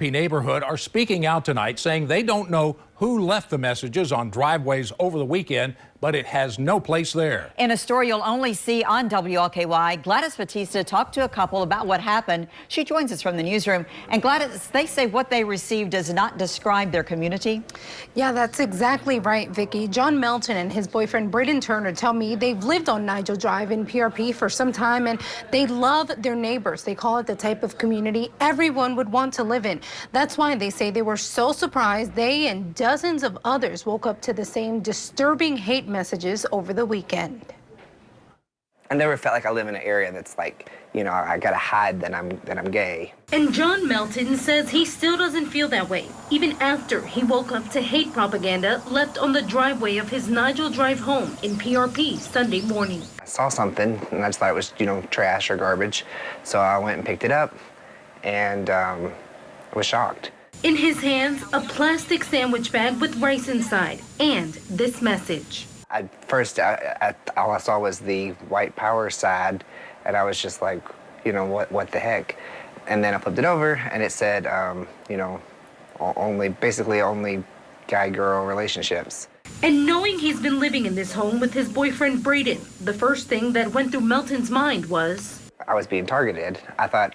PRP neighborhood are speaking out tonight, saying they don't know who left the messages on driveways over the weekend, but it has no place there. In a story you'll only see on WLKY, Gladys Batista talked to a couple about what happened. She joins us from the newsroom. And Gladys, they say what they received does not describe their community. Yeah, that's exactly right, Vicki. John Melton and his boyfriend Braden Turner tell me they've lived on Nigel Drive in PRP for some time, and they love their neighbors. They call it the type of community everyone would want to live in. That's why they say they were so surprised they and dozens of others woke up to the same disturbing hate messages over the weekend. I never felt like I live in an area that's like, you know, I gotta hide that I'm gay. And John Melton says he still doesn't feel that way, even after he woke up to hate propaganda left on the driveway of his Nigel Drive home in PRP Sunday morning. I saw something and I just thought it was, you know, trash or garbage. So I went and picked it up and was shocked. In his hands, a plastic sandwich bag with rice inside and this message. All I saw was the white power side, and I was just like, you know, what the heck? And then I flipped it over, and it said, you know, basically only guy-girl relationships. And knowing he's been living in this home with his boyfriend Braden, the first thing that went through Melton's mind was, I was being targeted. I thought,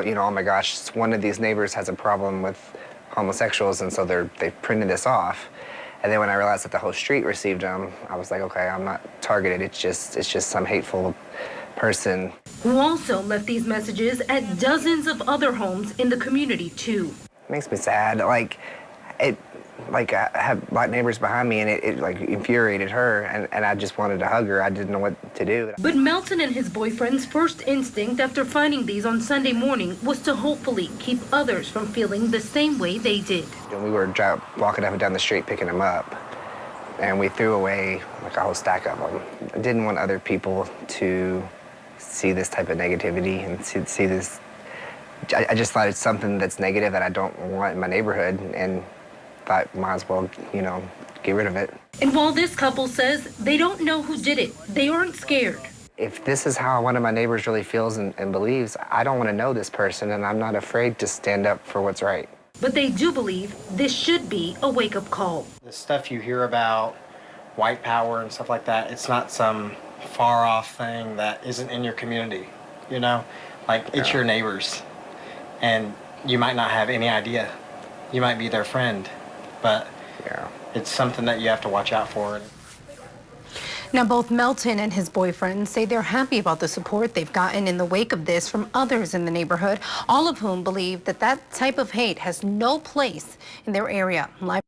you know, oh my gosh, one of these neighbors has a problem with homosexuals, and so they printed this off. And then when I realized that the whole street received them, I was like, okay, I'm not targeted. It's just some hateful person. Who also left these messages at dozens of other homes in the community too. It makes me sad. I have black neighbors behind me, and it like infuriated her, and I just wanted to hug her. I didn't know what to do. But Melton and his boyfriend's first instinct after finding these on Sunday morning was to hopefully keep others from feeling the same way they did. And we were walking up and down the street picking them up, and we threw away like a whole stack of them. I didn't want other people to see this type of negativity and see this. I just thought it's something that's negative that I don't want in my neighborhood, and thought might as well, you know, get rid of it. And while this couple says they don't know who did it, they aren't scared. If this is how one of my neighbors really feels and believes, I don't want to know this person, and I'm not afraid to stand up for what's right. But they do believe this should be a wake-up call. The stuff you hear about white power and stuff like that, it's not some far-off thing that isn't in your community, you know? Like, it's your neighbors, and you might not have any idea. You might be their friend, but it's something that you have to watch out for. Now, both Melton and his boyfriend say they're happy about the support they've gotten in the wake of this from others in the neighborhood, all of whom believe that that type of hate has no place in their area.